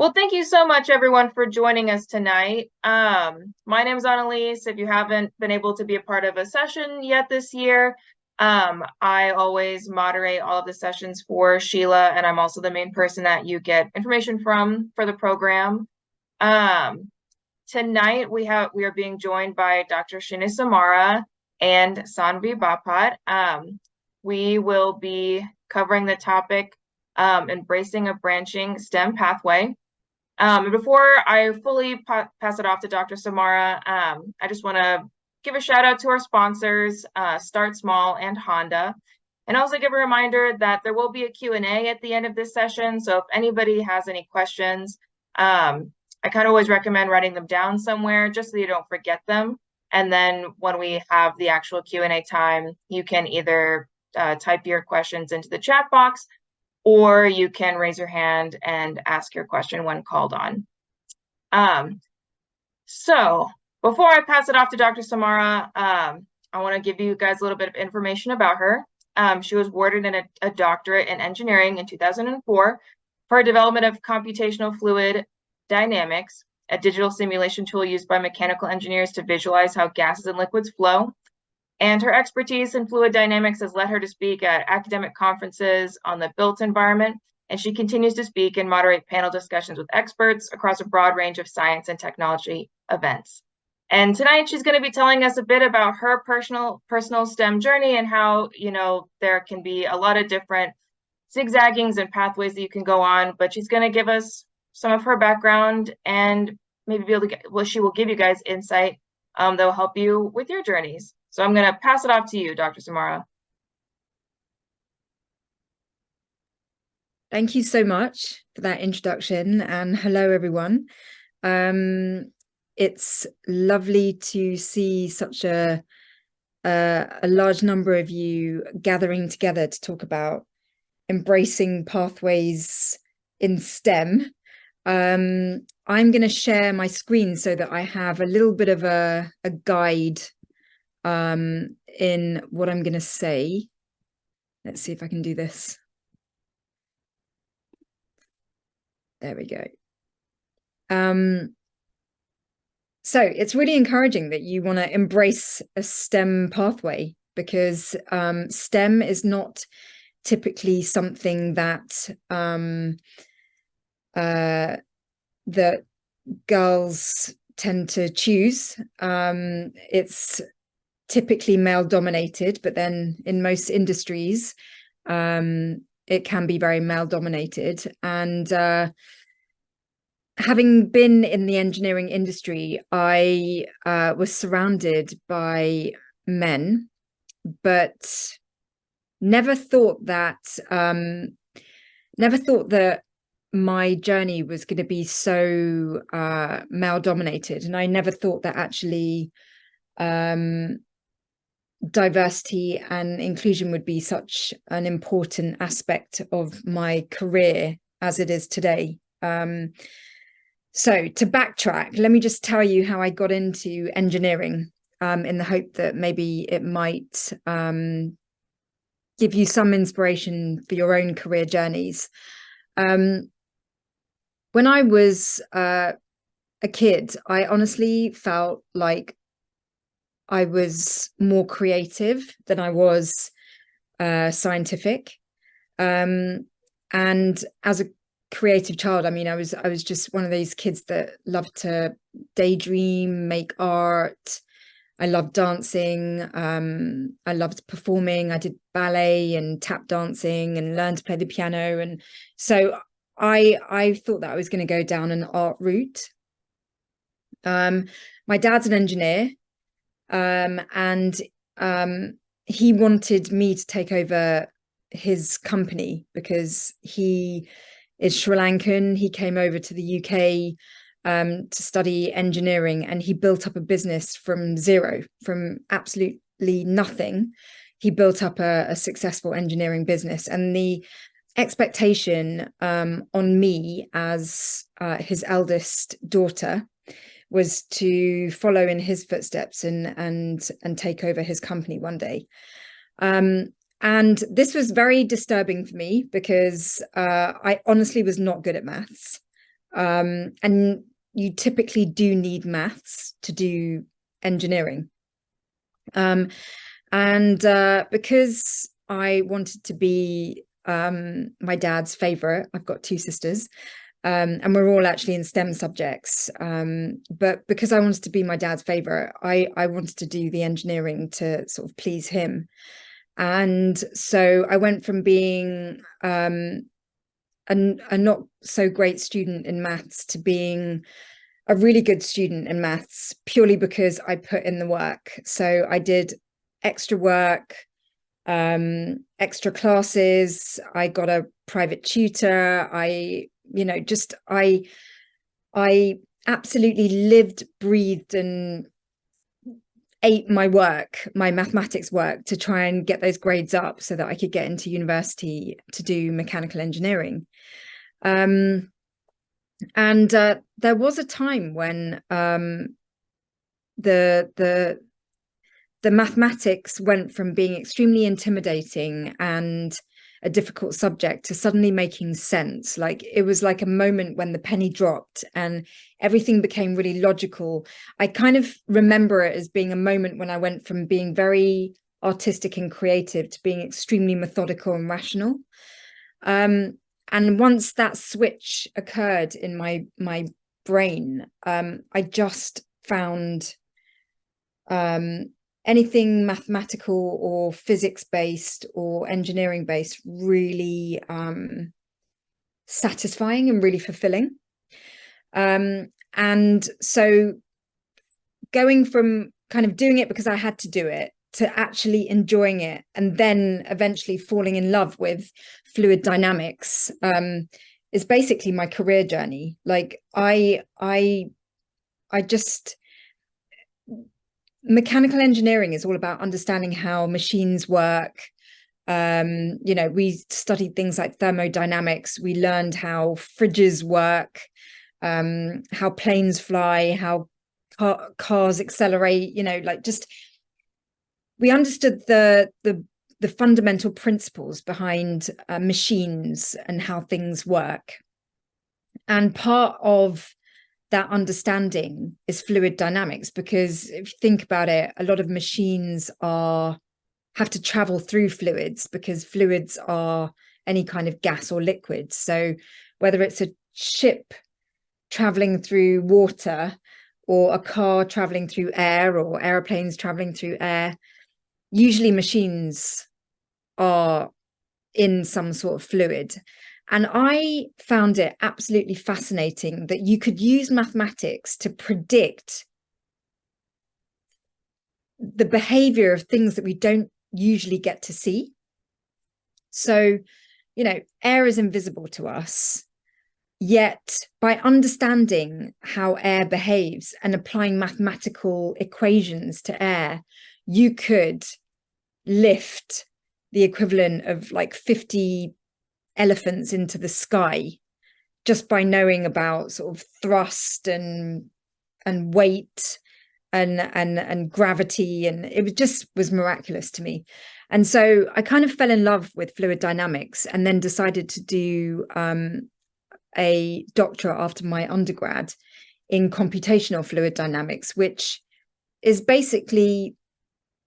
Well, thank you so much, everyone, for joining us tonight. My name is Annalise. If you haven't been able to be a part of a session yet this year, I always moderate all of the sessions for Sheila, and I'm also the main person that you get information from for the program. Tonight we are being joined by Dr. Shini Somara and Saanvi Bapat. We will be covering the topic embracing a branching STEM pathway. Before I fully pass it off to Dr. Somara, I just want to give a shout out to our sponsors, Start Small and Honda, and also give a reminder that there will be a Q&A at the end of this session. So if anybody has any questions, I kind of always recommend writing them down somewhere just so you don't forget them. And then when we have the actual Q&A time, you can either type your questions into the chat box, or you can raise your hand and ask your question when called on. So before I pass it off to Dr. Somara, I want to give you guys a little bit of information about her. She was awarded a doctorate in engineering in 2004 for her development of Computational Fluid Dynamics, a digital simulation tool used by mechanical engineers to visualize how gases and liquids flow. And her expertise in fluid dynamics has led her to speak at academic conferences on the built environment, and she continues to speak and moderate panel discussions with experts across a broad range of science and technology events. And tonight she's going to be telling us a bit about her personal STEM journey and how, there can be a lot of different zigzaggings and pathways that you can go on, but she's going to give us some of her background and maybe be able to she will give you guys insight that will help you with your journeys. So I'm going to pass it off to you, Dr. Somara. Thank you so much for that introduction, and hello, everyone. It's lovely to see such a large number of you gathering together to talk about embracing pathways in STEM. I'm going to share my screen so that I have a little bit of a guide in what I'm going to say. Let's see if I can do this. There we go. So it's really encouraging that you want to embrace a STEM pathway, because STEM is not typically something that that girls tend to choose. It's typically male dominated, but then in most industries, it can be very male dominated. And having been in the engineering industry, I was surrounded by men, but never thought that my journey was going to be so male dominated. And I never thought that actually diversity and inclusion would be such an important aspect of my career as it is today. So to backtrack, let me just tell you how I got into engineering, in the hope that maybe it might give you some inspiration for your own career journeys. When I was a kid, I honestly felt like I was more creative than I was scientific. And as a creative child, I mean, I was just one of those kids that loved to daydream, make art. I loved dancing. I loved performing. I did ballet and tap dancing and learned to play the piano. And so I thought that I was going to go down an art route. My dad's an engineer, and he wanted me to take over his company because he is Sri Lankan. He came over to the UK to study engineering, and he built up a business from zero, from absolutely nothing. He built up a successful engineering business, and the expectation on me as his eldest daughter was to follow in his footsteps and take over his company one day. And this was very disturbing for me because I honestly was not good at maths. And you typically do need maths to do engineering. Because I wanted to be my dad's favorite, I've got two sisters, and we're all actually in STEM subjects. But because I wanted to be my dad's favorite, I wanted to do the engineering to sort of please him. And so I went from being a not so great student in maths to being a really good student in maths, purely because I put in the work. So I did extra work, extra classes. I got a private tutor. I absolutely lived, breathed, and ate my work, my mathematics work, to try and get those grades up so that I could get into university to do mechanical engineering. And there was a time when the mathematics went from being extremely intimidating and a difficult subject to suddenly making sense. Like, it was like a moment when the penny dropped and everything became really logical. I kind of remember it as being a moment when I went from being very artistic and creative to being extremely methodical and rational. And once that switch occurred in my brain, I just found anything mathematical or physics based or engineering based really satisfying and really fulfilling. And so going from kind of doing it because I had to do it to actually enjoying it, and then eventually falling in love with fluid dynamics, is basically my career journey. Like, I just, mechanical engineering is all about understanding how machines work. We studied things like thermodynamics. We learned how fridges work, how planes fly, how cars accelerate, we understood the fundamental principles behind machines and how things work. And part of that understanding is fluid dynamics, because if you think about it, a lot of machines have to travel through fluids, because fluids are any kind of gas or liquid. So whether it's a ship traveling through water, or a car traveling through air, or airplanes traveling through air, usually machines are in some sort of fluid. And I found it absolutely fascinating that you could use mathematics to predict the behavior of things that we don't usually get to see. So, air is invisible to us, yet by understanding how air behaves and applying mathematical equations to air, you could lift the equivalent of like 50 elephants into the sky just by knowing about sort of thrust and weight and gravity. And it was miraculous to me. And so I kind of fell in love with fluid dynamics, and then decided to do a doctorate after my undergrad in computational fluid dynamics, which is basically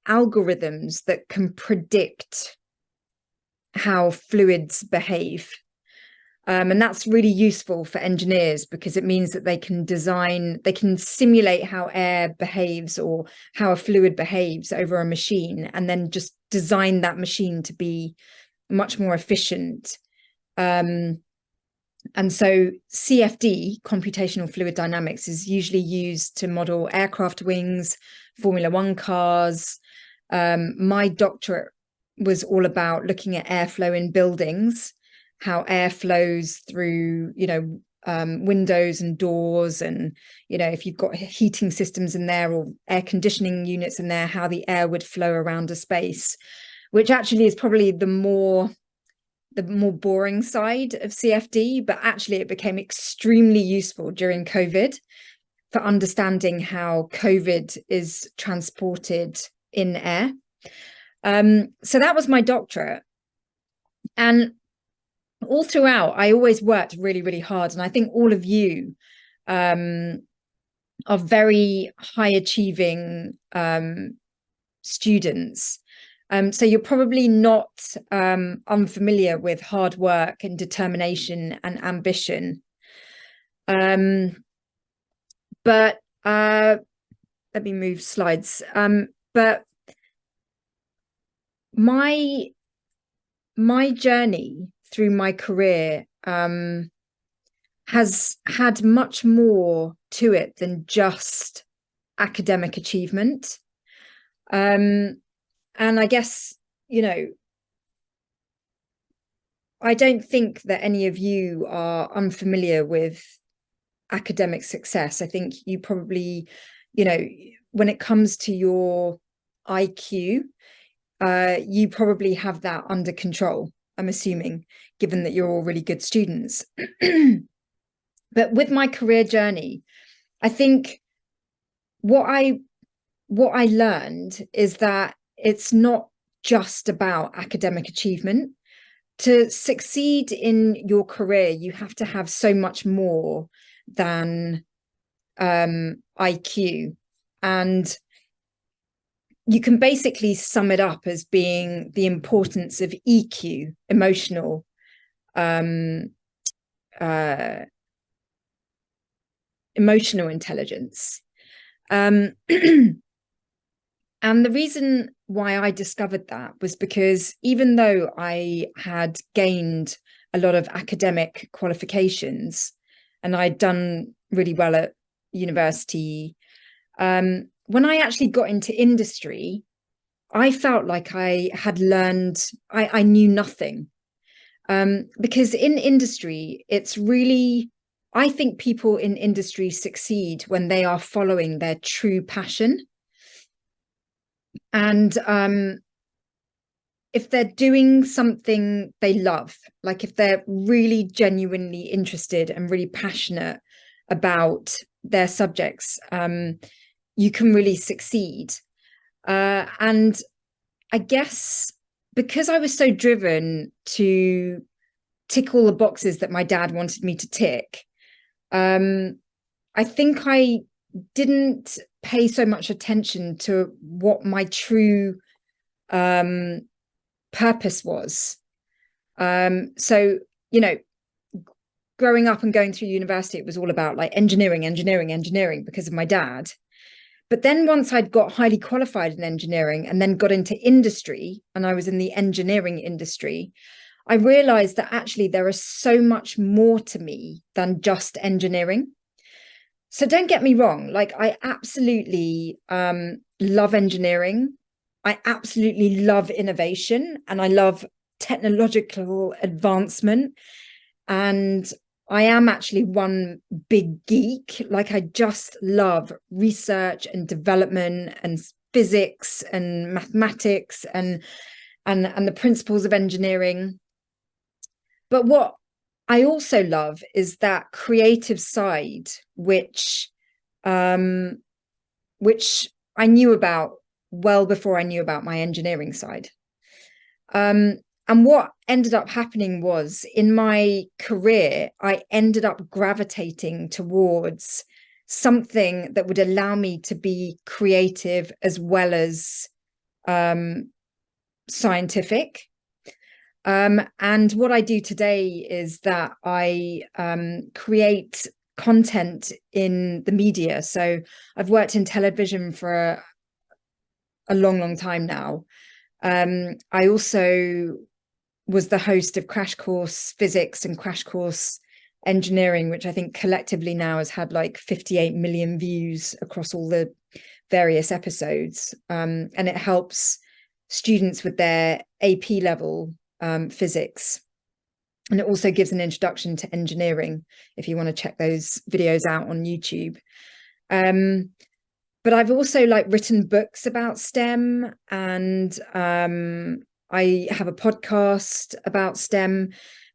algorithms that can predict how fluids behave. And that's really useful for engineers, because it means that they can simulate how air behaves or how a fluid behaves over a machine, and then just design that machine to be much more efficient. And so CFD, computational fluid dynamics, is usually used to model aircraft wings, Formula One cars. My doctorate was all about looking at airflow in buildings, how air flows through, windows and doors, and, if you've got heating systems in there or air conditioning units in there, how the air would flow around a space, which actually is probably the more boring side of CFD, but actually it became extremely useful during COVID for understanding how COVID is transported in air. So that was my doctorate. And all throughout, I always worked really, really hard. And I think all of you are very high achieving students. So you're probably not unfamiliar with hard work and determination and ambition. But let me move slides. But my journey through my career has had much more to it than just academic achievement. And I guess, you know, I don't think that any of you are unfamiliar with academic success. I think you probably, you know, when it comes to your IQ, you probably have that under control, I'm assuming, given that you're all really good students. But with my career journey, I think what I learned is that it's not just about academic achievement. To succeed in your career, you have to have so much more than IQ. And you can basically sum it up as being the importance of EQ, emotional intelligence. And the reason why I discovered that was because even though I had gained a lot of academic qualifications and I'd done really well at university, when I actually got into industry, I felt like I had learned, I knew nothing. Because in industry, it's really, I think people in industry succeed when they are following their true passion. And if they're doing something they love, like if they're really genuinely interested and really passionate about their subjects, you can really succeed. And I guess because I was so driven to tick all the boxes that my dad wanted me to tick, I think I didn't pay so much attention to what my true purpose was. So, you know, growing up and going through university, it was all about like engineering because of my dad. But then once I'd got highly qualified in engineering and then got into industry, and I was in the engineering industry, I realized that actually there is so much more to me than just engineering. So don't get me wrong, like I absolutely love engineering. I absolutely love innovation and I love technological advancement. And I am actually one big geek. Like I just love research and development and physics and mathematics and the principles of engineering. But what I also love is that creative side, which I knew about well before I knew about my engineering side. And what ended up happening was in my career, I ended up gravitating towards something that would allow me to be creative as well as scientific. And what I do today is that I create content in the media. So I've worked in television for a long time now. I also was the host of Crash Course Physics and Crash Course Engineering, which I think collectively now has had like 58 million views across all the various episodes. And it helps students with their AP level physics. And it also gives an introduction to engineering, if you want to check those videos out on YouTube. But I've also like written books about STEM, and I have a podcast about STEM,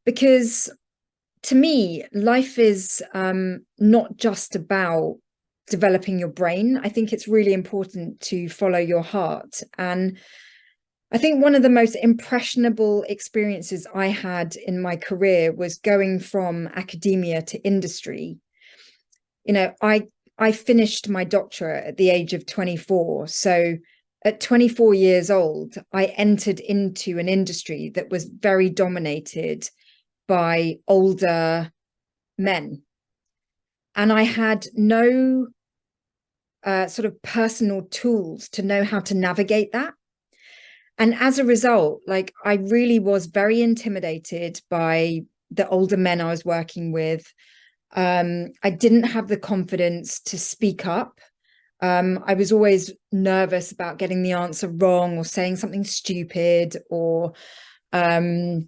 because to me, life is not just about developing your brain. I think it's really important to follow your heart. And I think one of the most impressionable experiences I had in my career was going from academia to industry. You know, I finished my doctorate at the age of 24. So at 24 years old, I entered into an industry that was very dominated by older men. And I had no sort of personal tools to know how to navigate that. And as a result, like, I really was very intimidated by the older men I was working with. I didn't have the confidence to speak up. I was always nervous about getting the answer wrong or saying something stupid, or not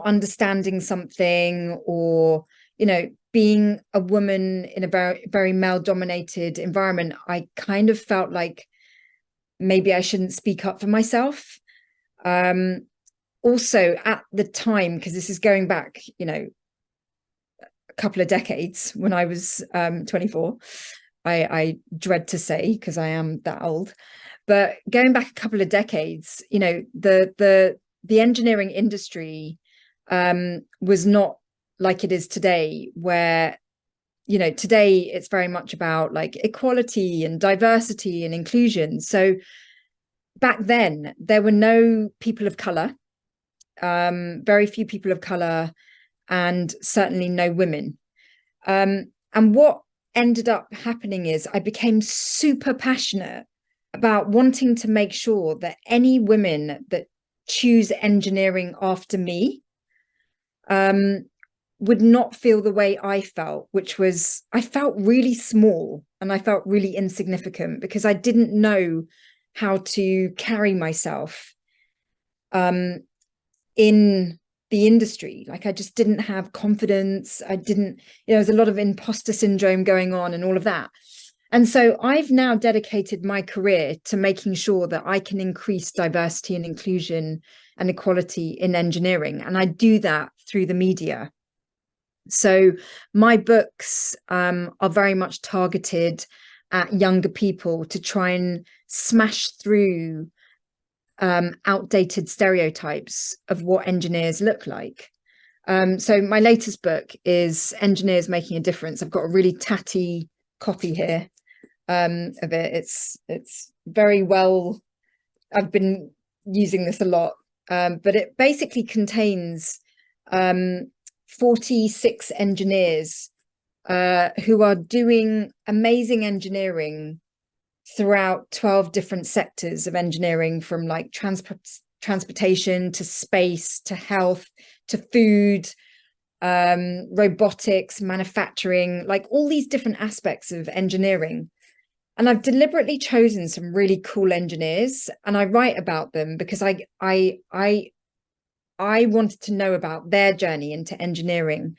understanding something, or, you know, being a woman in a very, very male dominated environment. I kind of felt like maybe I shouldn't speak up for myself. Also at the time, because this is going back, you know, a couple of decades, when I was 24, I dread to say, because I am that old, but going back a couple of decades, you know, the engineering industry was not like it is today, where, you know, today it's very much about like equality and diversity and inclusion. So back then there were no people of color, very few people of color, and certainly no women. And what ended up happening is I became super passionate about wanting to make sure that any women that choose engineering after me would not feel the way I felt, which was, I felt really small and I felt really insignificant because I didn't know how to carry myself in the industry. Like, I just didn't have confidence. I didn't, you know, there's a lot of imposter syndrome going on and all of that. And so I've now dedicated my career to making sure that I can increase diversity and inclusion and equality in engineering. And I do that through the media. So my books are very much targeted at younger people to try and smash through outdated stereotypes of what engineers look like. So my latest book is Engineers Making a Difference. I've got a really tatty copy here of it. It's very well, I've been using this a lot, but it basically contains 46 engineers who are doing amazing engineering throughout 12 different sectors of engineering, from like transportation to space to health to food, robotics, manufacturing, like all these different aspects of engineering. And I've deliberately chosen some really cool engineers, and I write about them because I wanted to know about their journey into engineering,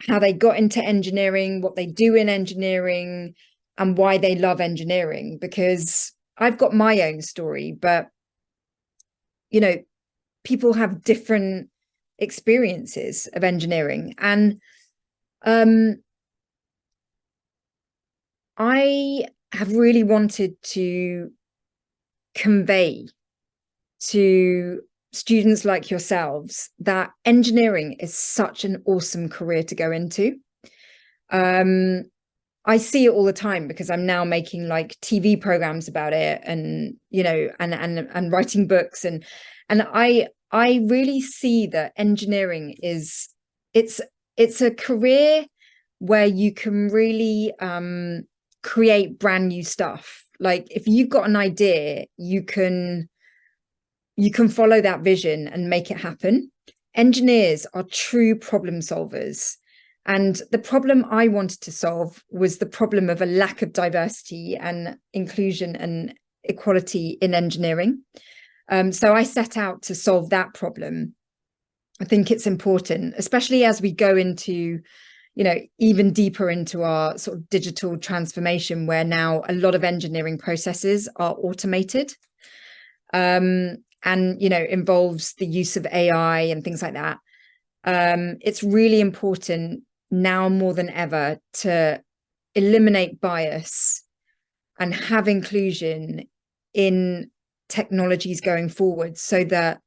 how they got into engineering, what they do in engineering, and why they love engineering. Because I've got my own story, but, you know, people have different experiences of engineering. And I have really wanted to convey to students like yourselves that engineering is such an awesome career to go into. I see it all the time because I'm now making like TV programs about it, and, you know, and writing books, and I really see that engineering is, it's a career where you can really create brand new stuff. Like, if you've got an idea, you can follow that vision and make it happen. Engineers are true problem solvers. And the problem I wanted to solve was the problem of a lack of diversity and inclusion and equality in engineering. So I set out to solve that problem. I think it's important, especially as we go into, you know, even deeper into our sort of digital transformation, where now a lot of engineering processes are automated, and, you know, involves the use of AI and things like that. It's really important now more than ever to eliminate bias and have inclusion in technologies going forward so that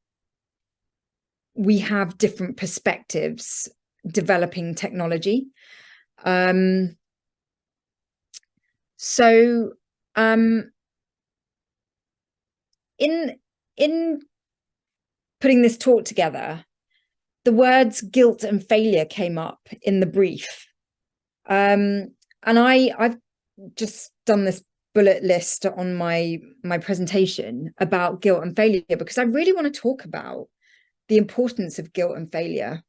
we have different perspectives developing technology. So in putting this talk together, the words guilt and failure came up in the brief. And I've just done this bullet list on my presentation about guilt and failure because I really want to talk about the importance of guilt and failure.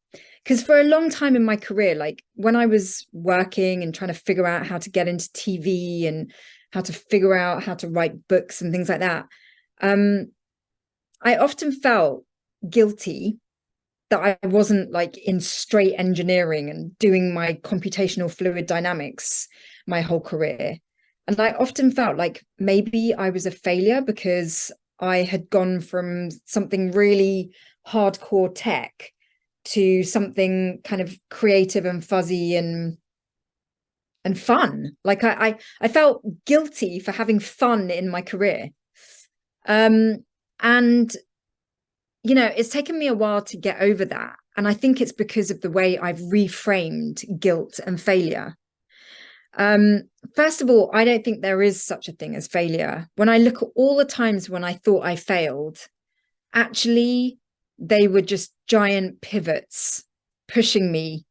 Because for a long time in my career, like when I was working and trying to figure out how to get into TV and how to figure out how to write books and things like that, I often felt guilty that I wasn't like in straight engineering and doing my computational fluid dynamics my whole career. And I often felt like maybe I was a failure because I had gone from something really hardcore tech to something kind of creative and fuzzy and fun. Like I felt guilty for having fun in my career. And you know, it's taken me a while to get over that. And I think it's because of the way I've reframed guilt and failure. First of all, I don't think there is such a thing as failure. When I look at all the times when I thought I failed, actually, they were just giant pivots pushing me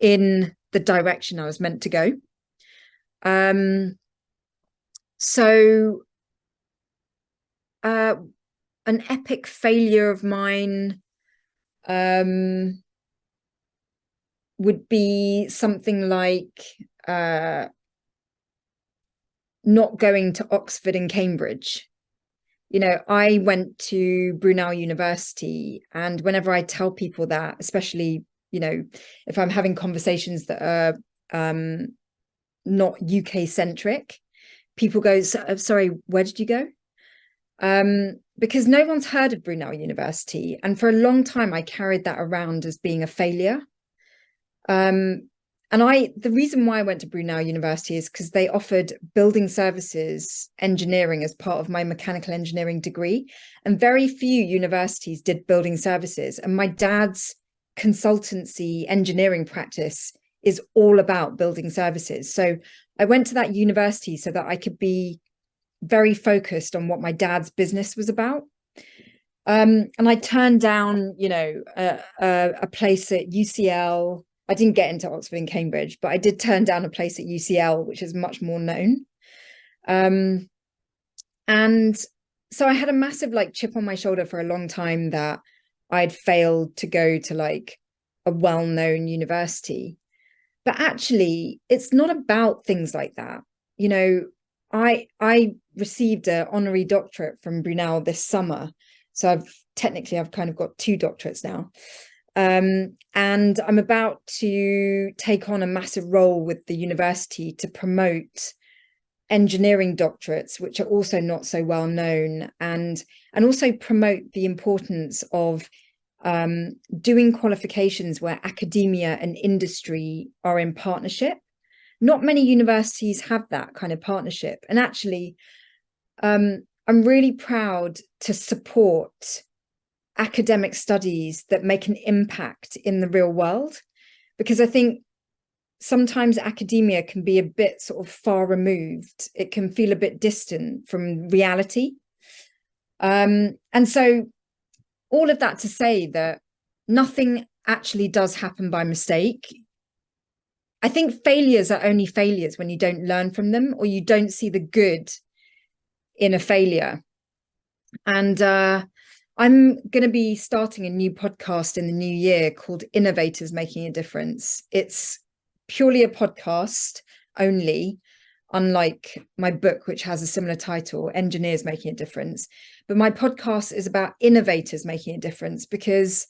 in the direction I was meant to go. An epic failure of mine would be something like not going to Oxford and Cambridge. You know, I went to Brunel University, and whenever I tell people that, especially, you know, if I'm having conversations that are not UK centric, people go, sorry, where did you go? Because no one's heard of Brunel University. And for a long time, I carried that around as being a failure. And the reason why I went to Brunel University is because they offered building services engineering as part of my mechanical engineering degree. And very few universities did building services. And my dad's consultancy engineering practice is all about building services. So I went to that university so that I could be very focused on what my dad's business was about. And I turned down, you know, a place at UCL. I didn't get into Oxford and Cambridge, but I did turn down a place at UCL, which is much more known. And so I had a massive like chip on my shoulder for a long time that I'd failed to go to like a well-known university. But actually, it's not about things like that. You know, I received an honorary doctorate from Brunel this summer. So I've kind of got 2 doctorates now. And I'm about to take on a massive role with the university to promote engineering doctorates, which are also not so well known, and also promote the importance of doing qualifications where academia and industry are in partnership. Not many universities have that kind of partnership. And actually, I'm really proud to support academic studies that make an impact in the real world, because I think sometimes academia can be a bit sort of far removed. It can feel a bit distant from reality. And so all of that to say that nothing actually does happen by mistake. I think failures are only failures when you don't learn from them or you don't see the good in a failure. And I'm going to be starting a new podcast in the new year called Innovators Making a Difference. It's purely a podcast only, unlike my book, which has a similar title, Engineers Making a Difference. But my podcast is about innovators making a difference because,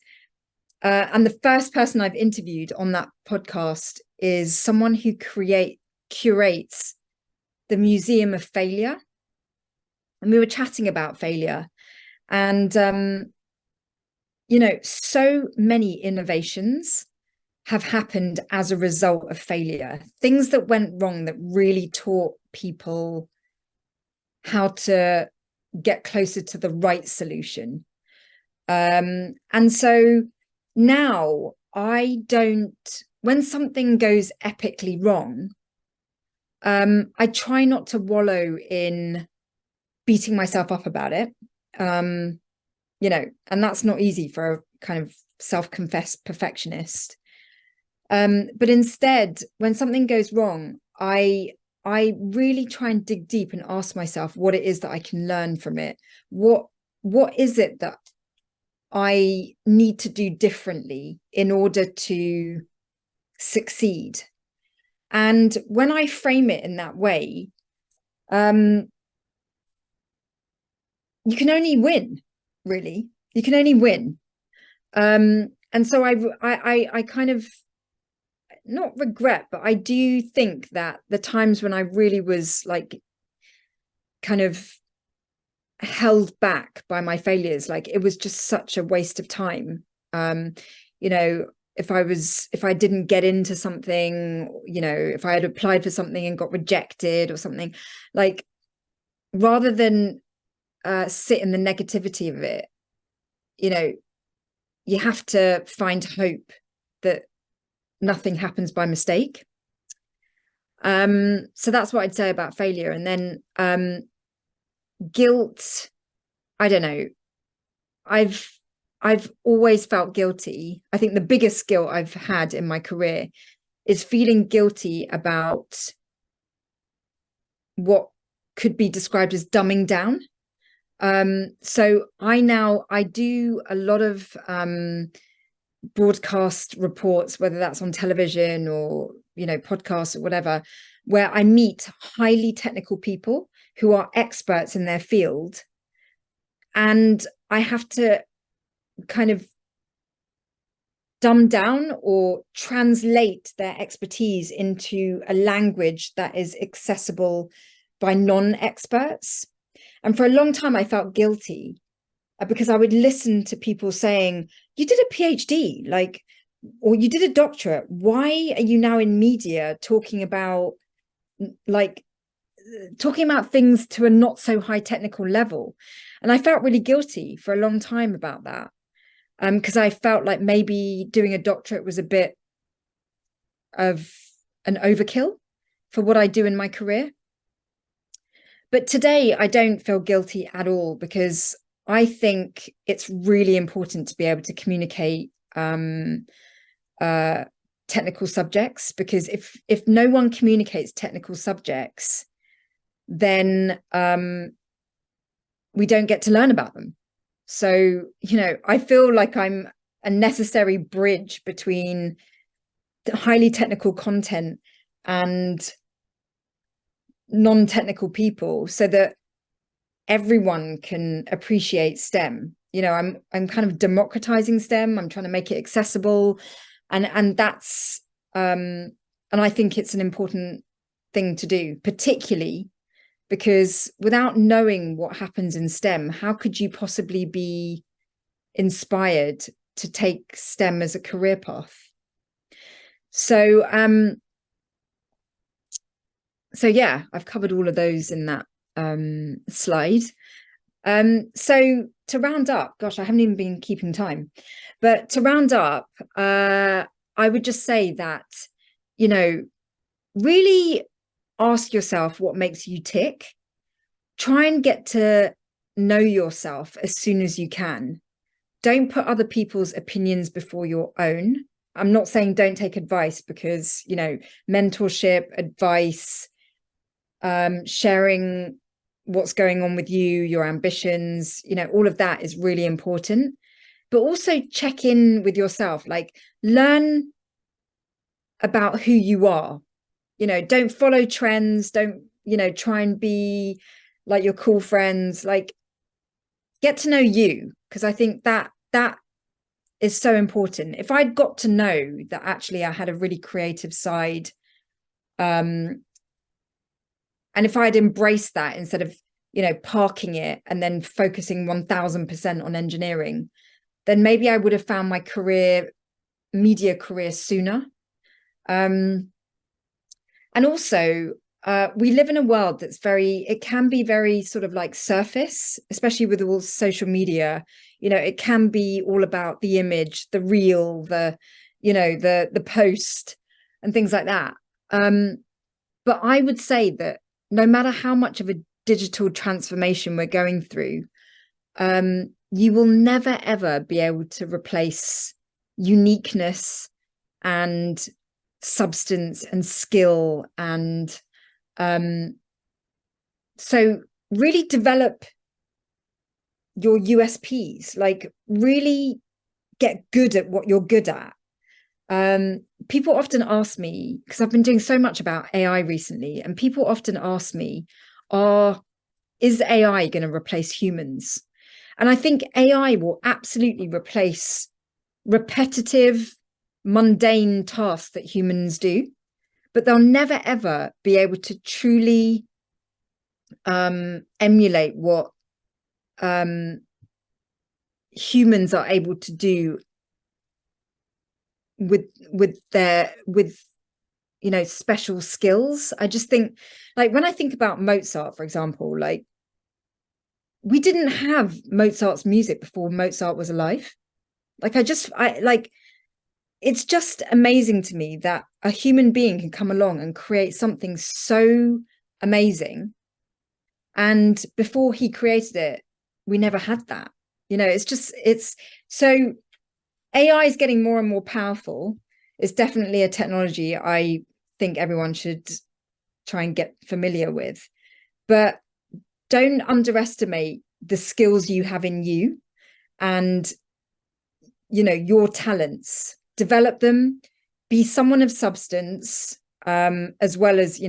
and the first person I've interviewed on that podcast is someone who curates the Museum of Failure. And we were chatting about failure. And, you know, so many innovations have happened as a result of failure. Things that went wrong that really taught people how to get closer to the right solution. And so now I don't, when something goes epically wrong, I try not to wallow in beating myself up about it. You know, and that's not easy for a kind of self-confessed perfectionist. But instead, when something goes wrong, I really try and dig deep and ask myself what it is that I can learn from it. What is it that I need to do differently in order to succeed? And when I frame it in that way, you can only win, really. You can only win. And so I kind of not regret, but I do think that the times when I really was like kind of held back by my failures, like it was just such a waste of time. You know, if I didn't get into something, you know, if I had applied for something and got rejected or something, like rather than sit in the negativity of it, you know, you have to find hope that nothing happens by mistake. So that's what I'd say about failure. And then guilt, I don't know. I've always felt guilty. I think the biggest guilt I've had in my career is feeling guilty about what could be described as dumbing down. So I do a lot of broadcast reports, whether that's on television or, you know, podcasts or whatever, where I meet highly technical people who are experts in their field. And I have to kind of dumb down or translate their expertise into a language that is accessible by non-experts. And for a long time, I felt guilty because I would listen to people saying, you did a PhD, like, or you did a doctorate. Why are you now in media talking about things to a not so high technical level? And I felt really guilty for a long time about that. Because I felt like maybe doing a doctorate was a bit of an overkill for what I do in my career. But today I don't feel guilty at all, because I think it's really important to be able to communicate technical subjects, because if no one communicates technical subjects, then we don't get to learn about them. So, you know, I feel like I'm a necessary bridge between the highly technical content and non-technical people, so that everyone can appreciate STEM. You know, I'm kind of democratizing STEM. I'm trying to make it accessible, and that's and I think it's an important thing to do, particularly because without knowing what happens in STEM, how could you possibly be inspired to take STEM as a career path? So yeah, I've covered all of those in that slide. So to round up, gosh, I haven't even been keeping time, but to round up, I would just say that, you know, really ask yourself what makes you tick. Try and get to know yourself as soon as you can. Don't put other people's opinions before your own. I'm not saying don't take advice, because, you know, mentorship, advice, sharing what's going on with you, your ambitions, you know, all of that is really important. But also check in with yourself, like learn about who you are. You know, don't follow trends. Don't, you know, try and be like your cool friends. Like, get to know you, because I think that is so important. If I'd got to know that actually I had a really creative side, and if I'd embraced that instead of, you know, parking it and then focusing 1000% on engineering, then maybe I would have found my media career sooner. And also, we live in a world that's it can be very sort of like surface, especially with all social media. You know, it can be all about the image, the reel, the post and things like that. But I would say that no matter how much of a digital transformation we're going through, you will never, ever be able to replace uniqueness and substance and skill. And so really develop your USPs, like really get good at what you're good at. People often ask me, because I've been doing so much about AI recently, and people often ask me, is AI going to replace humans? And I think AI will absolutely replace repetitive, mundane tasks that humans do, but they'll never, ever be able to truly emulate what humans are able to do with special skills. I just think, like, when I think about Mozart, for example, like, we didn't have Mozart's music before Mozart was alive. Like, it's just amazing to me that a human being can come along and create something so amazing, and before he created it, we never had that. It's so AI is getting more and more powerful. It's definitely a technology I think everyone should try and get familiar with, but don't underestimate the skills you have in you and your talents. Develop them, be someone of substance, as well as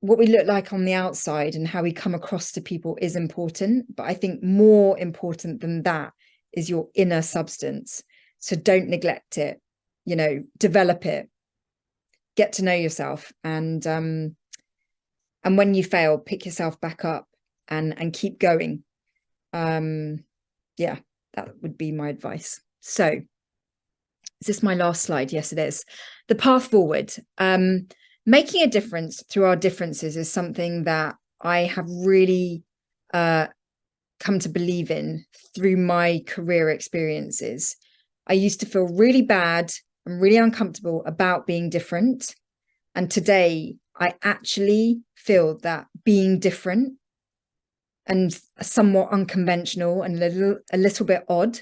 what we look like on the outside and how we come across to people is important, but I think more important than that is your inner substance. So don't neglect it, develop it, get to know yourself, and when you fail, pick yourself back up and keep going. Yeah, that would be my advice. So is this my last slide? Yes, it is. The path forward. Making a difference through our differences is something that I have really come to believe in through my career experiences. I used to feel really bad and really uncomfortable about being different. And today I actually feel that being different and somewhat unconventional and a little bit odd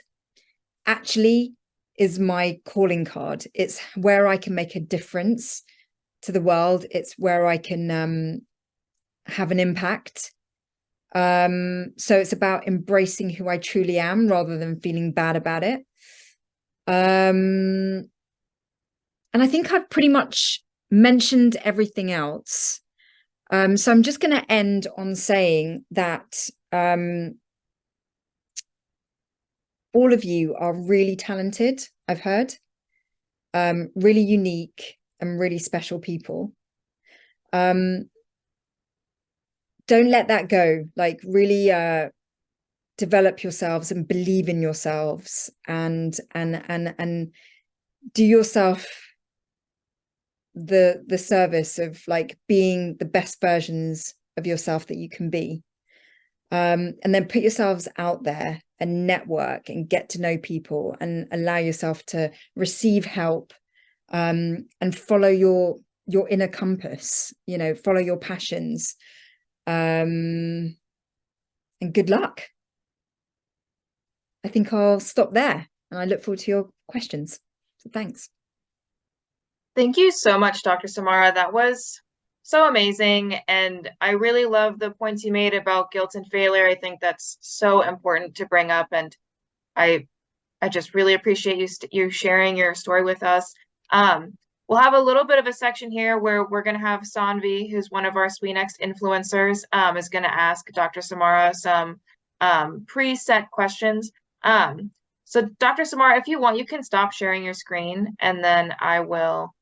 actually is my calling card. It's where I can make a difference to the world. It's where I can have an impact. So it's about embracing who I truly am rather than feeling bad about it. And I think I've pretty much mentioned everything else. So I'm just going to end on saying that all of you are really talented, I've heard, really unique and really special people. Don't let that go. Like, really develop yourselves and believe in yourselves, and do yourself the service of like being the best versions of yourself that you can be. And then put yourselves out there and network and get to know people and allow yourself to receive help, and follow your inner compass, follow your passions, and good luck. I think I'll stop there, and I look forward to your questions. So thanks. Thank you so much, Dr. Somara. That was so amazing. And I really love the points you made about guilt and failure. I think that's so important to bring up. And I just really appreciate you sharing your story with us. We'll have a little bit of a section here where we're going to have Saanvi, who's one of our SWENext influencers, is going to ask Dr. Somara some preset questions. So Dr. Somara, if you want, you can stop sharing your screen, and then I'll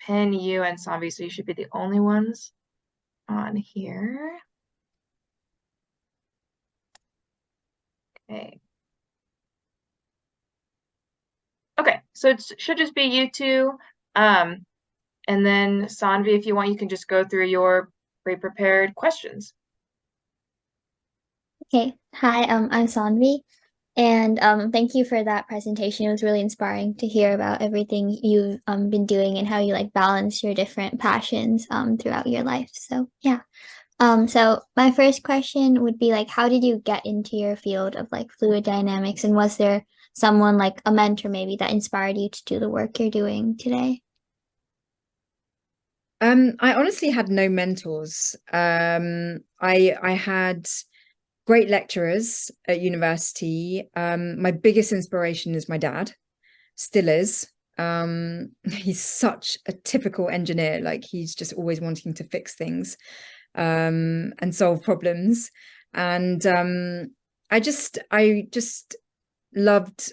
pin you and Saanvi, so you should be the only ones on here. Okay. Okay, so it should just be you two. And then Saanvi, if you want, you can just go through your pre-prepared questions. Okay. Hi, I'm Saanvi. And thank you for that presentation. It was really inspiring to hear about everything you've been doing and how you like balance your different passions throughout your life. So yeah. So my first question would be like, how did you get into your field of like fluid dynamics? And was there someone like a mentor maybe that inspired you to do the work you're doing today? I honestly had no mentors. I had great lecturers at university. My biggest inspiration is my dad, still is. He's such a typical engineer, like he's just always wanting to fix things and solve problems. And I just loved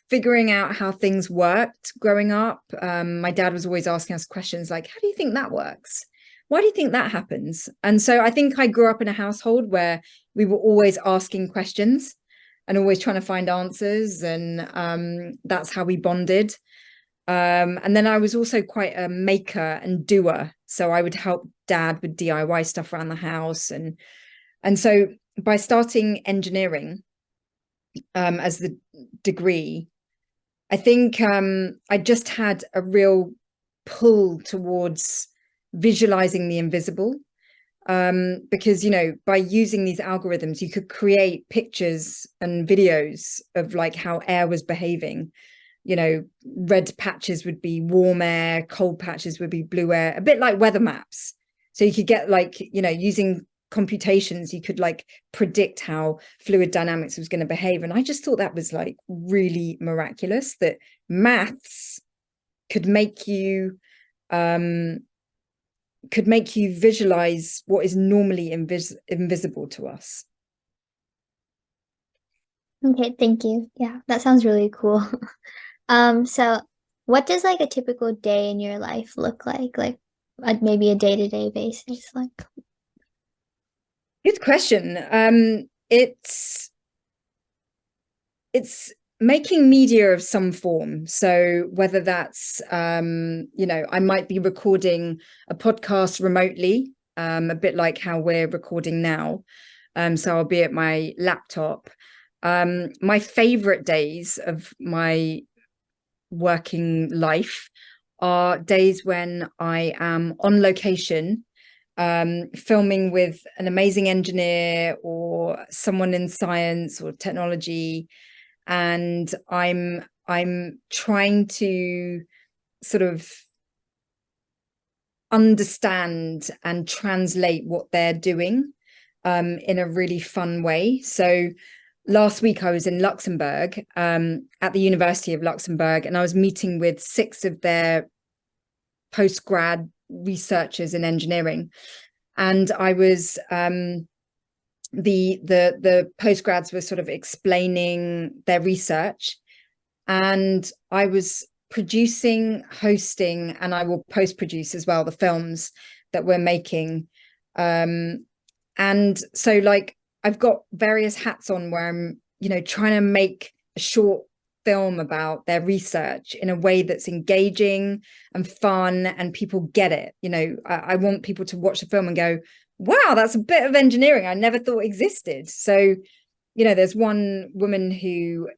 figuring out how things worked growing up. My dad was always asking us questions like, how do you think that works? Why do you think that happens? And so I think I grew up in a household where we were always asking questions and always trying to find answers. And that's how we bonded. And then I was also quite a maker and doer. So I would help dad with DIY stuff around the house. And so by starting engineering as the degree, I think I just had a real pull towards visualizing the invisible, because, you know, by using these algorithms, you could create pictures and videos of like how air was behaving. You know, red patches would be warm air, cold patches would be blue air, a bit like weather maps. So you could get like, you know, using computations, you could like predict how fluid dynamics was going to behave. And I just thought that was like really miraculous, that maths could make you visualize what is normally invisible to us. Okay, thank you. Yeah, that sounds really cool. So what does like a typical day in your life look like? Like maybe a day-to-day basis, like Good question. It's making media of some form. So whether that's you know, I might be recording a podcast remotely, a bit like how we're recording now. So I'll be at my laptop. My favorite days of my working life are days when I am on location, filming with an amazing engineer or someone in science or technology, and I'm trying to sort of understand and translate what they're doing in a really fun way. So last week I was in Luxembourg, at the University of Luxembourg, and I was meeting with 6 of their postgrad researchers in engineering. And I was the postgrads were sort of explaining their research, and I was producing, hosting, and I will post-produce as well the films that we're making. And so like I've got various hats on where I'm, you know, trying to make a short film about their research in a way that's engaging and fun and people get it. You know, I want people to watch the film and go, wow, that's a bit of engineering I never thought existed. So, you know, there's one woman who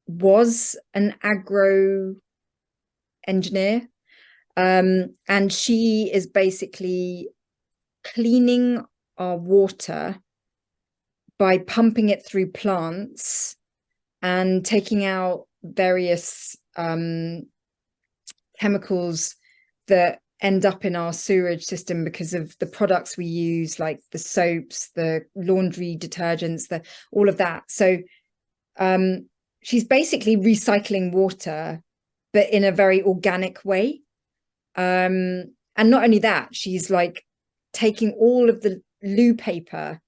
was an agro engineer, and she is basically cleaning our water by pumping it through plants and taking out various chemicals that end up in our sewerage system because of the products we use, like the soaps, the laundry detergents, all of that. So she's basically recycling water, but in a very organic way. And not only that, she's like taking all of the loo paper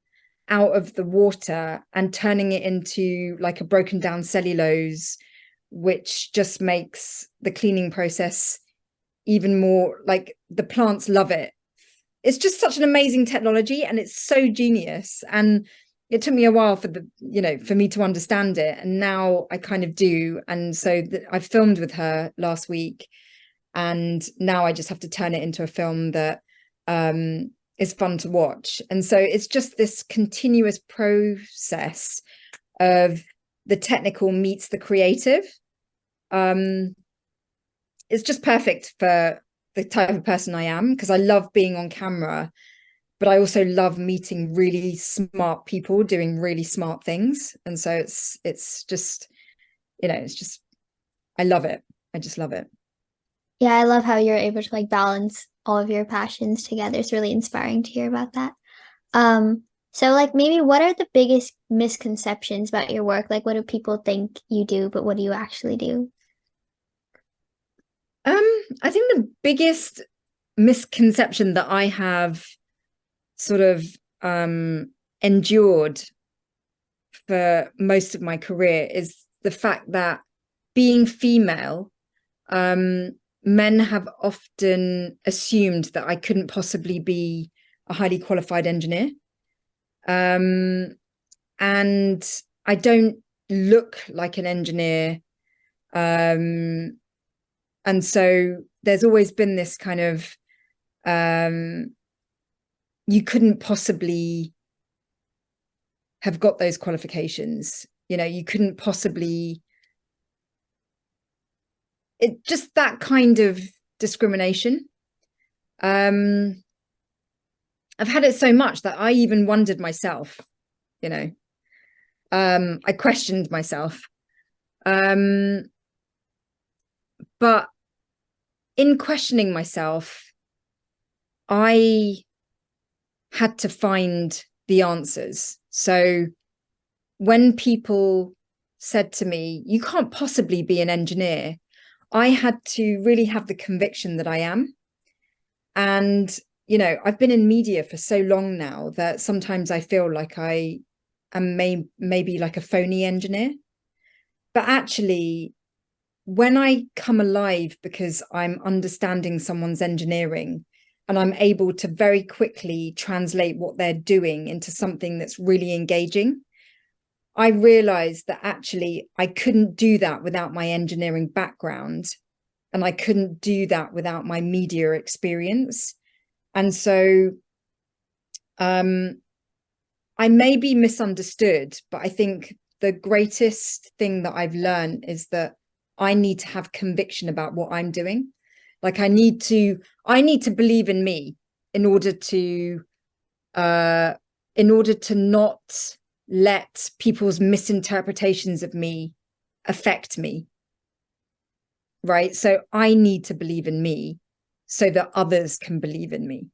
out of the water and turning it into like a broken down cellulose, which just makes the cleaning process even more, like, the plants love it. It's just such an amazing technology and it's so genius. And it took me a while for for me to understand it, and now I kind of do. And so I filmed with her last week, and now I just have to turn it into a film that is fun to watch. And so it's just this continuous process of the technical meets the creative. It's just perfect for the type of person I am, because I love being on camera, but I also love meeting really smart people doing really smart things. And so it's just, I love it. I just love it. Yeah, I love how you're able to like balance all of your passions together. It's really inspiring to hear about that. So like maybe what are the biggest misconceptions about your work? Like what do people think you do, but what do you actually do? I think the biggest misconception that I have sort of endured for most of my career is the fact that being female, men have often assumed that I couldn't possibly be a highly qualified engineer. And I don't look like an engineer. And so there's always been this kind of, you couldn't possibly have got those qualifications. You couldn't possibly, just that kind of discrimination. I've had it so much that I even wondered myself, I questioned myself. But in questioning myself, I had to find the answers. So when people said to me, you can't possibly be an engineer, I had to really have the conviction that I am. And, I've been in media for so long now that sometimes I feel like I am maybe like a phony engineer. But actually, when I come alive because I'm understanding someone's engineering and I'm able to very quickly translate what they're doing into something that's really engaging, I realized that actually I couldn't do that without my engineering background, and I couldn't do that without my media experience. And so I may be misunderstood, but I think the greatest thing that I've learned is that I need to have conviction about what I'm doing. Like I need to believe in me in order to not let people's misinterpretations of me affect me. Right. So I need to believe in me so that others can believe in me.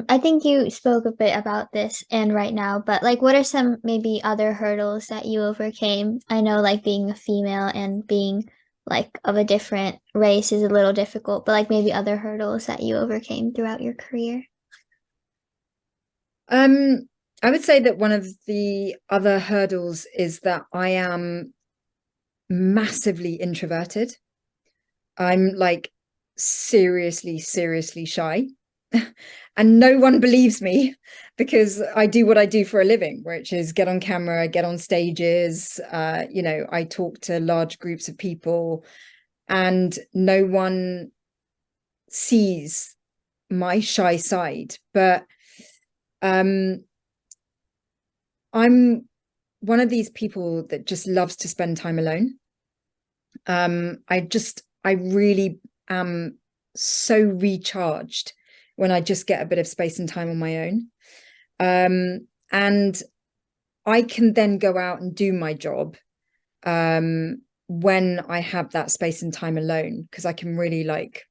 I think you spoke a bit about this and right now, but like what are some maybe other hurdles that you overcame? I know like being a female and being like of a different race is a little difficult, but like maybe other hurdles that you overcame throughout your career. I would say that one of the other hurdles is that I am massively introverted. I'm like seriously shy. And no one believes me because I do what I do for a living, which is get on camera, get on stages. I talk to large groups of people and no one sees my shy side. But I'm one of these people that just loves to spend time alone. I really am so recharged when I just get a bit of space and time on my own. And I can then go out and do my job when I have that space and time alone, because I can really like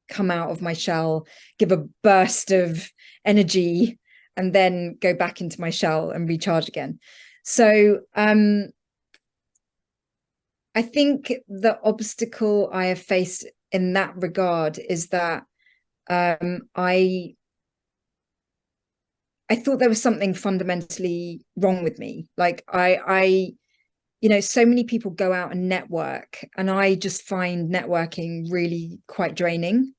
come out of my shell, give a burst of energy, and then go back into my shell and recharge again. So I think the obstacle I have faced in that regard is that I thought there was something fundamentally wrong with me. Like I so many people go out and network, and I just find networking really quite draining.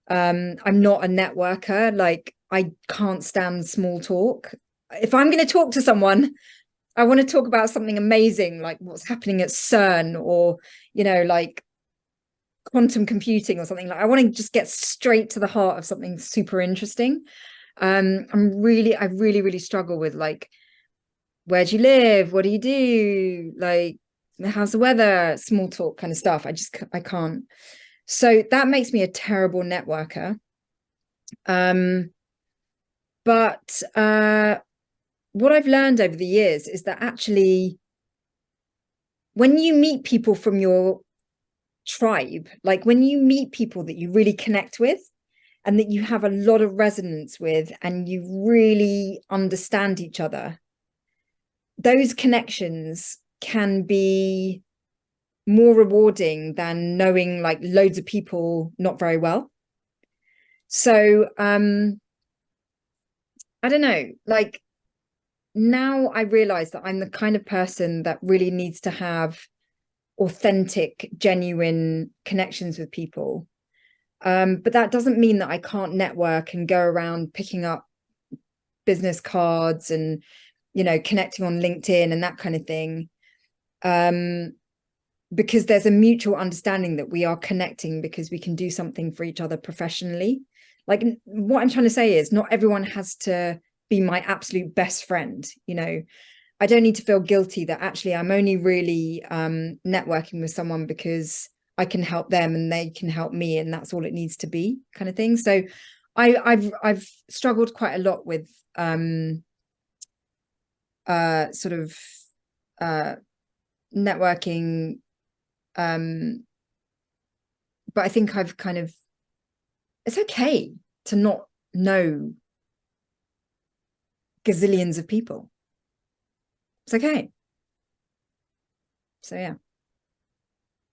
I'm not a networker. Like I can't stand small talk. If I'm going to talk to someone, I want to talk about something amazing, like what's happening at CERN, or, you know, like quantum computing or something. Like, I want to just get straight to the heart of something super interesting. I really struggle with, like, where do you live? What do you do? Like, how's the weather? Small talk kind of stuff. I can't. So that makes me a terrible networker. But what I've learned over the years is that actually, when you meet people from your tribe, like when you meet people that you really connect with and that you have a lot of resonance with and you really understand each other, those connections can be more rewarding than knowing like loads of people not very well. So I don't know, like, now I realize that I'm the kind of person that really needs to have authentic, genuine connections with people. But that doesn't mean that I can't network and go around picking up business cards and, you know, connecting on LinkedIn and that kind of thing. Because there's a mutual understanding that we are connecting because we can do something for each other professionally. Like, what I'm trying to say is not everyone has to be my absolute best friend. You know, I don't need to feel guilty that actually I'm only really networking with someone because I can help them and they can help me, and that's all it needs to be, kind of thing. So I've struggled quite a lot with sort of networking, but I think I've kind of, it's okay to not know gazillions of people. It's okay. So yeah.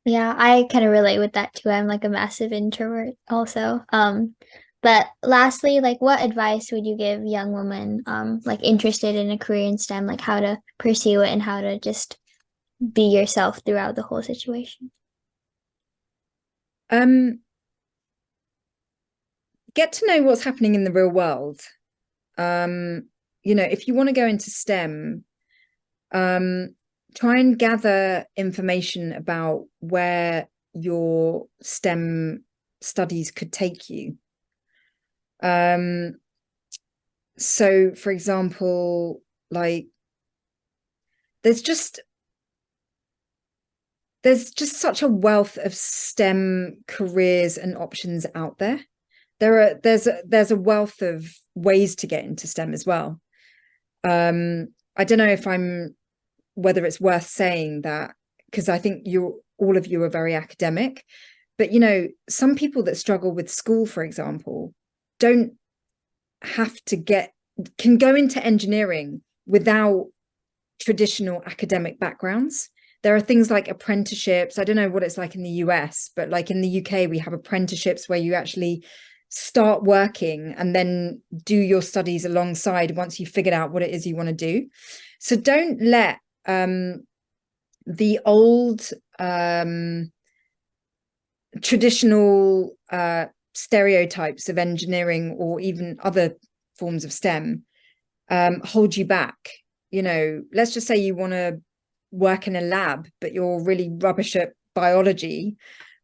Yeah, I kind of relate with that too. I'm like a massive introvert also. But lastly, like, what advice would you give young women like interested in a career in STEM, like how to pursue it and how to just be yourself throughout the whole situation? Get to know what's happening in the real world. You know, if you want to go into STEM, try and gather information about where your STEM studies could take you. So for example, like, there's just such a wealth of STEM careers and options out there. There's a wealth of ways to get into STEM as well. I don't know whether it's worth saying that, because I think all of you are very academic, but, you know, some people that struggle with school, for example, don't have to can go into engineering without traditional academic backgrounds. There are things like apprenticeships. I don't know what it's like in the US, but like in the UK, we have apprenticeships where you actually start working and then do your studies alongside once you've figured out what it is you want to do. So don't let the old traditional stereotypes of engineering or even other forms of STEM hold you back. You know, let's just say you want to work in a lab, but you're really rubbish at biology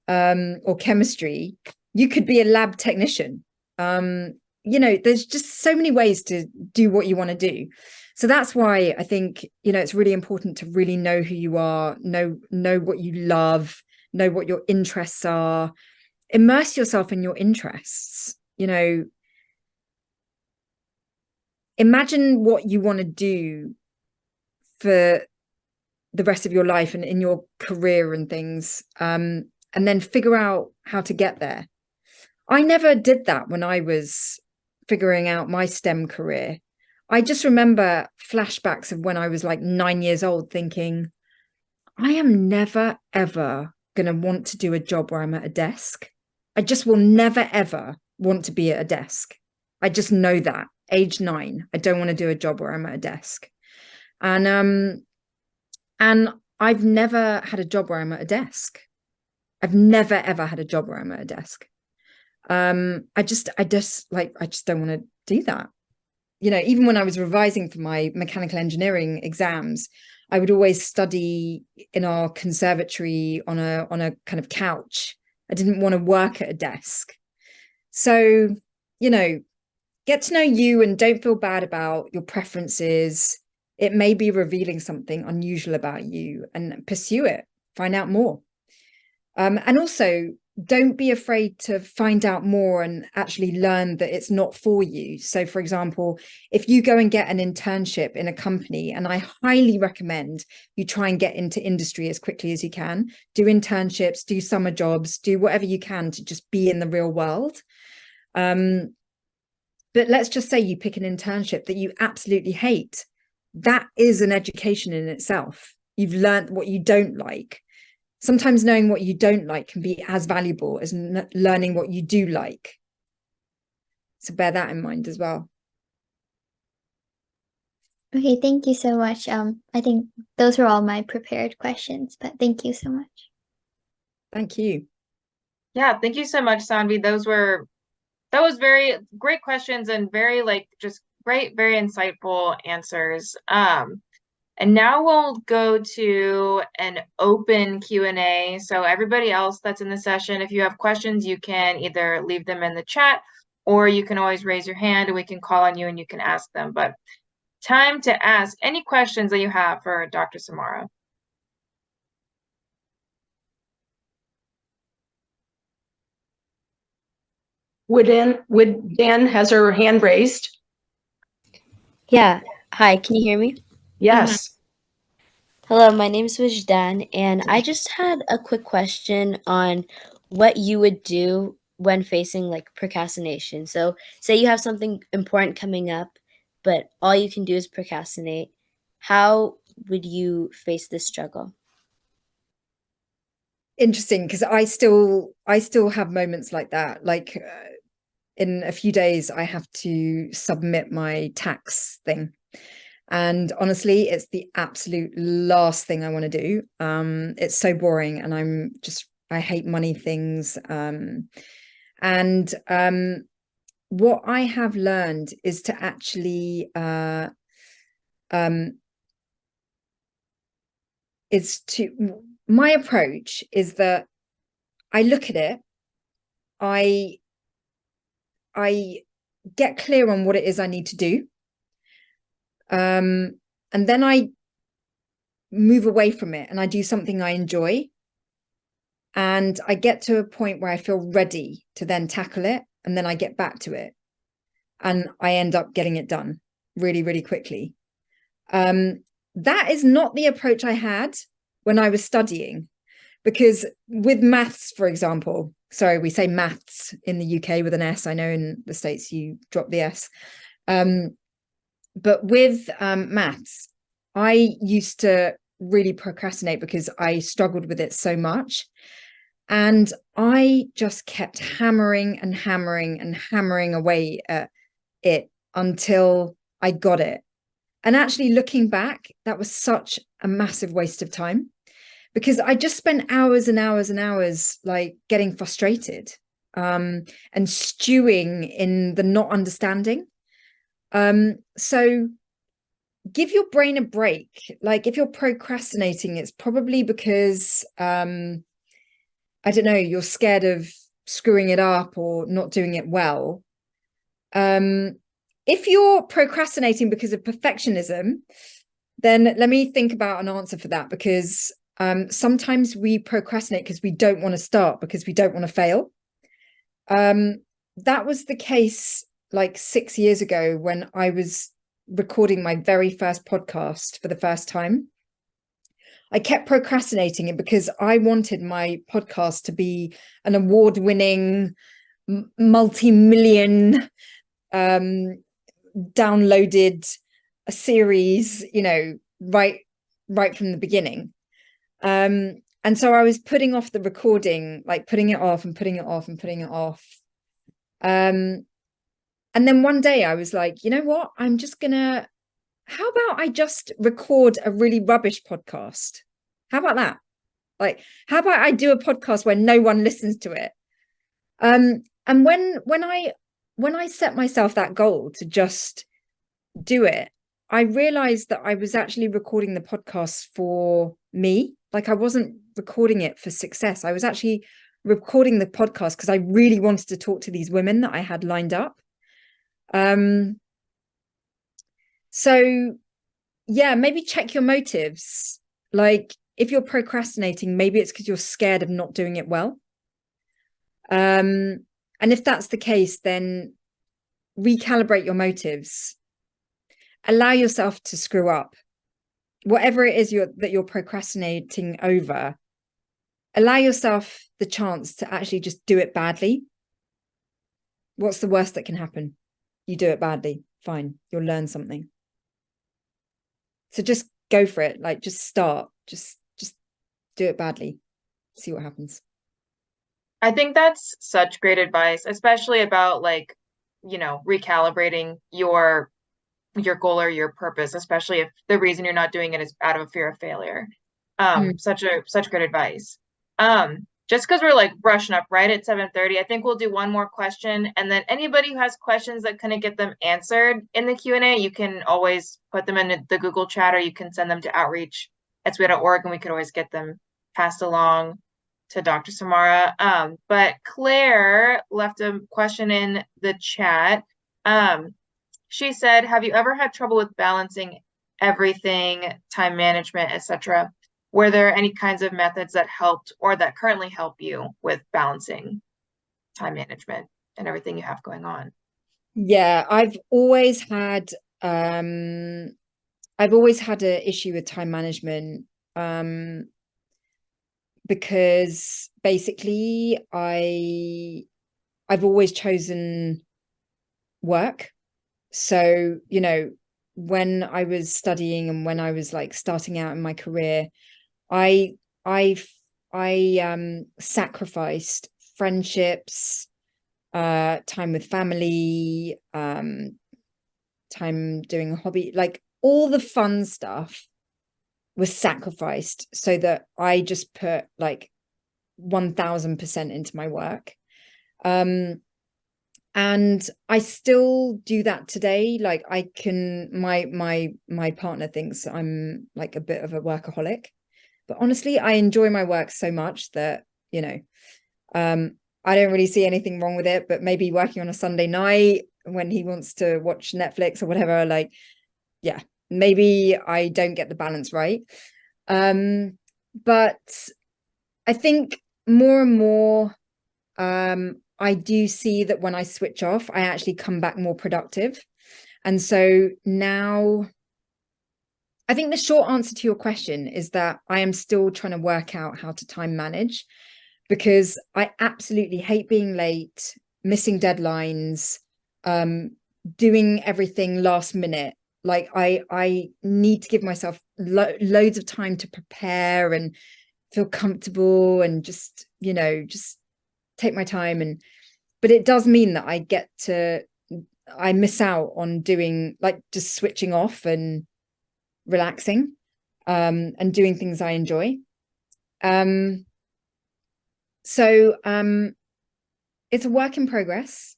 or chemistry. You could be a lab technician. You know, there's just so many ways to do what you want to do. So that's why I think, you know, it's really important to really know who you are, know what you love, know what your interests are, immerse yourself in your interests. You know, imagine what you want to do for the rest of your life and in your career and things, and then figure out how to get there. I never did that when I was figuring out my STEM career. I just remember flashbacks of when I was like 9 years old thinking, I am never, ever going to want to do a job where I'm at a desk. I just will never, ever want to be at a desk. I just know that. Age 9, I don't want to do a job where I'm at a desk. And I've never had a job where I'm at a desk. I've never, ever had a job where I'm at a desk. I just don't want to do that. You know, even when I was revising for my mechanical engineering exams, I would always study in our conservatory on a kind of couch. I didn't want to work at a desk. So, you know, get to know you and don't feel bad about your preferences. It may be revealing something unusual about you, and pursue it, find out more. And also, don't be afraid to find out more and actually learn that it's not for you. So, for example, if you go and get an internship in a company, and I highly recommend you try and get into industry as quickly as you can, do internships, do summer jobs, do whatever you can to just be in the real world. But let's just say you pick an internship that you absolutely hate. That is an education in itself. You've learned what you don't like. Sometimes knowing what you don't like can be as valuable as learning what you do like. So bear that in mind as well. Okay, thank you so much. I think those were all my prepared questions, but thank you so much. Thank you. Yeah, thank you so much, Saanvi. That was very great questions and very just great, very insightful answers. And now we'll go to an open Q&A. So everybody else that's in the session, if you have questions, you can either leave them in the chat, or you can always raise your hand and we can call on you and you can ask them. But time to ask any questions that you have for Dr. Somara. Dan has her hand raised. Yeah. Hi, can you hear me? Yes. Hello, my name is Wajdan, and I just had a quick question on what you would do when facing like procrastination. So, say you have something important coming up, but all you can do is procrastinate. How would you face this struggle? Interesting, because I still have moments like that. Like in a few days, I have to submit my tax thing. And honestly, it's the absolute last thing I want to do. It's so boring, and I hate money things. What I have learned is to actually my approach is that I look at it, I get clear on what it is I need to do. And then I move away from it and I do something I enjoy. And I get to a point where I feel ready to then tackle it. And then I get back to it. And I end up getting it done really, really quickly. That is not the approach I had when I was studying. Because with maths, for example, sorry, we say maths in the UK with an S. I know in the States you drop the S. But with maths, I used to really procrastinate because I struggled with it so much. And I just kept hammering and hammering and hammering away at it until I got it. And actually looking back, that was such a massive waste of time, because I just spent hours and hours and hours like getting frustrated and stewing in the not understanding. So give your brain a break. Like if you're procrastinating, it's probably because, I don't know, you're scared of screwing it up or not doing it well. If you're procrastinating because of perfectionism, then let me think about an answer for that, because sometimes we procrastinate because we don't want to start, because we don't want to fail. That was the case like 6 years ago when I was recording my very first podcast for the first time. I kept procrastinating it because I wanted my podcast to be an award-winning, multi-million downloaded a series, you know, right from the beginning. And so I was putting off the recording, like putting it off and putting it off and putting it off. And then one day I was like, you know what, how about I just record a really rubbish podcast? How about that? Like, how about I do a podcast where no one listens to it? And when I when I set myself that goal to just do it, I realized that I was actually recording the podcast for me. Like I wasn't recording it for success. I was actually recording the podcast because I really wanted to talk to these women that I had lined up. So yeah, maybe check your motives. Like if you're procrastinating, maybe it's because you're scared of not doing it well. And if that's the case, then recalibrate your motives. Allow yourself to screw up. Whatever it is that you're procrastinating over, allow yourself the chance to actually just do it badly. What's the worst that can happen? You do it badly. Fine. You'll learn something. So just go for it. Like just start. Just do it badly. See what happens. I think that's such great advice, especially about like, you know, recalibrating your goal or your purpose, especially if the reason you're not doing it is out of a fear of failure. Such good advice. Just because we're like brushing up right at 7:30, I think we'll do one more question, and then anybody who has questions that couldn't get them answered in the Q&A, you can always put them in the Google chat, or you can send them to outreach@SWEA.org, and we could always get them passed along to Dr. Somara. But Claire left a question in the chat. She said, have you ever had trouble with balancing everything, time management, etc.? Were there any kinds of methods that helped or that currently help you with balancing time management and everything you have going on? Yeah, I've always had an issue with time management, because basically I've always chosen work. So, you know, when I was studying and when I was like starting out in my career, I sacrificed friendships, time with family, time doing a hobby, like all the fun stuff was sacrificed so that I just put like 1000% into my work. And I still do that today. Like I can, my partner thinks I'm like a bit of a workaholic, but honestly, I enjoy my work so much that, you know, I don't really see anything wrong with it, but maybe working on a Sunday night when he wants to watch Netflix or whatever, like, yeah, maybe I don't get the balance right. But I think more and more, I do see that when I switch off, I actually come back more productive. And so now, I think the short answer to your question is that I am still trying to work out how to time manage, because I absolutely hate being late, missing deadlines, doing everything last minute. Like I need to give myself loads of time to prepare and feel comfortable and just, you know, just take my time. But it does mean that I miss out on doing, like, just switching off and relaxing, and doing things I enjoy. So it's a work in progress.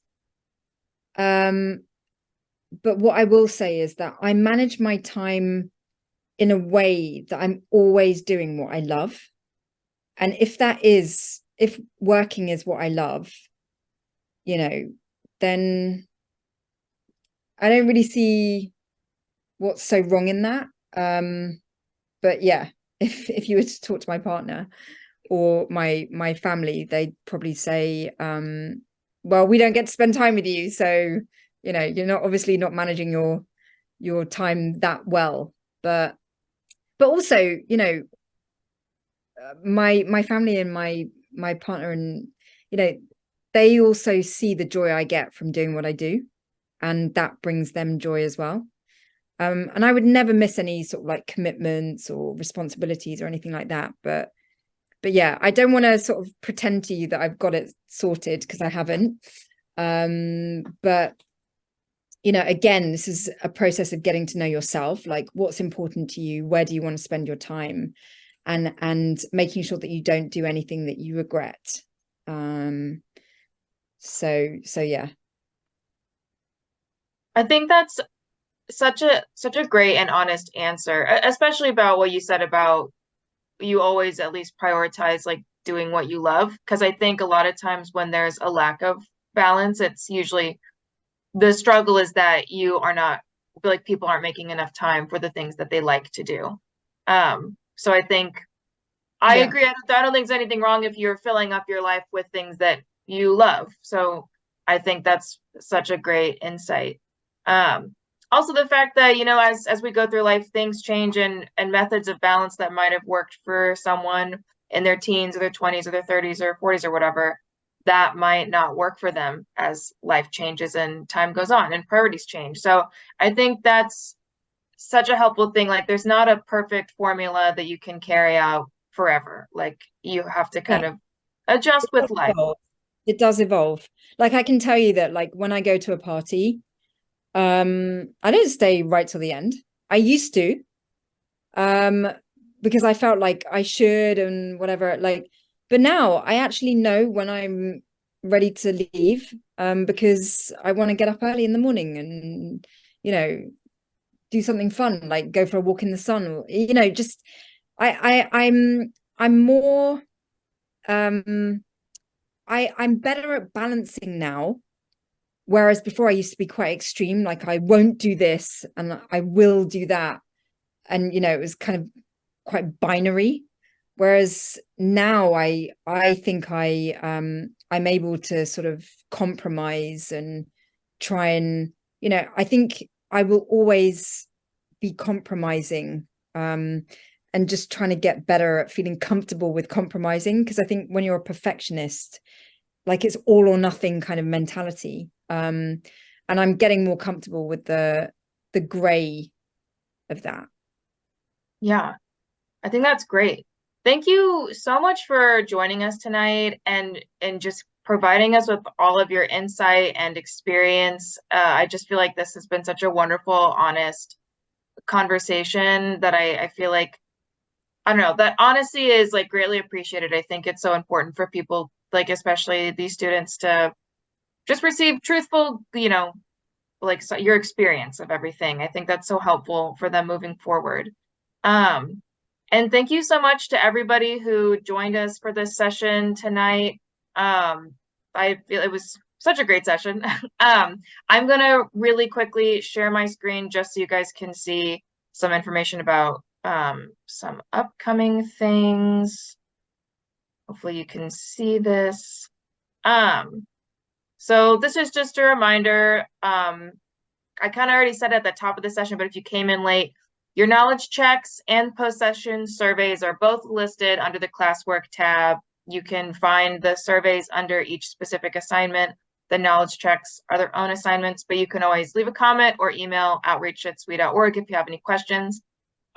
But what I will say is that I manage my time in a way that I'm always doing what I love. And if working is what I love, you know, then I don't really see what's so wrong in that. But yeah, if you were to talk to my partner or my family, they'd probably say, well, we don't get to spend time with you, so, you know, you're obviously not managing your time that well. But also, you know, my family and my partner, and, you know, they also see the joy I get from doing what I do, and that brings them joy as well. And I would never miss any sort of like commitments or responsibilities or anything like that. But yeah, I don't want to sort of pretend to you that I've got it sorted, because I haven't. But, you know, again, this is a process of getting to know yourself, like what's important to you, where do you want to spend your time, and making sure that you don't do anything that you regret. So yeah. I think that's such a great and honest answer, especially about what you said about you always at least prioritize like doing what you love. Because I think a lot of times when there's a lack of balance, it's usually the struggle is that you are not feel like people aren't making enough time for the things that they like to do. So I think I Yeah. agree. I don't think there's anything wrong if you're filling up your life with things that you love. So I think that's such a great insight. Um, Also the fact that, you know, as we go through life, things change and methods of balance that might have worked for someone in their teens or their 20s or their 30s or 40s or whatever, that might not work for them as life changes and time goes on and priorities change. So I think that's such a helpful thing. Like there's not a perfect formula that you can carry out forever. Like you have to kind Yeah. of adjust with life. Evolve. It does evolve. Like I can tell you that like when I go to a party, I don't stay right till the end. I used to, because I felt like I should and whatever, like, but now I actually know when I'm ready to leave, because I want to get up early in the morning and, you know, do something fun, like go for a walk in the sun, or, you know, just I'm more I'm better at balancing now, whereas before I used to be quite extreme, like I won't do this and I will do that, and you know, it was kind of quite binary. Whereas now I think I'm able to sort of compromise and try and, you know, I think I will always be compromising, and just trying to get better at feeling comfortable with compromising, because I think when you're a perfectionist, like it's all or nothing kind of mentality, and I'm getting more comfortable with the gray of that. Yeah, I think that's great. Thank you so much for joining us tonight and just providing us with all of your insight and experience. I just feel like this has been such a wonderful, honest conversation that I feel like, I don't know, that honesty is like greatly appreciated. I think it's so important for people, like especially these students, to just receive truthful, you know, like so your experience of everything. I think that's so helpful for them moving forward. And thank you so much to everybody who joined us for this session tonight. I feel it was such a great session. I'm gonna really quickly share my screen just so you guys can see some information about some upcoming things. Hopefully you can see this. So this is just a reminder. I kind of already said at the top of the session, but if you came in late, your knowledge checks and post-session surveys are both listed under the classwork tab. You can find the surveys under each specific assignment. The knowledge checks are their own assignments, but you can always leave a comment or email outreach@SWE.org if you have any questions.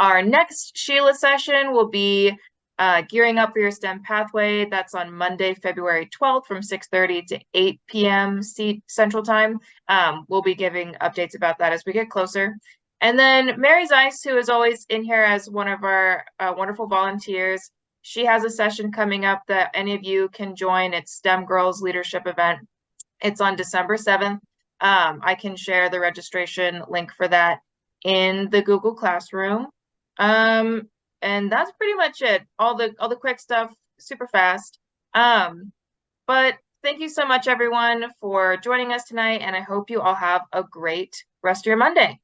Our next SHLA session will be gearing up for your STEM pathway. That's on Monday, February 12th from 6:30 to 8 p.m. Central Time. We'll be giving updates about that as we get closer. And then Mary Zeiss, who is always in here as one of our wonderful volunteers, she has a session coming up that any of you can join. It's STEM Girls Leadership Event. It's on December 7th. I can share the registration link for that in the Google Classroom. And that's pretty much it. All the quick stuff, super fast. But thank you so much, everyone, for joining us tonight, and I hope you all have a great rest of your Monday.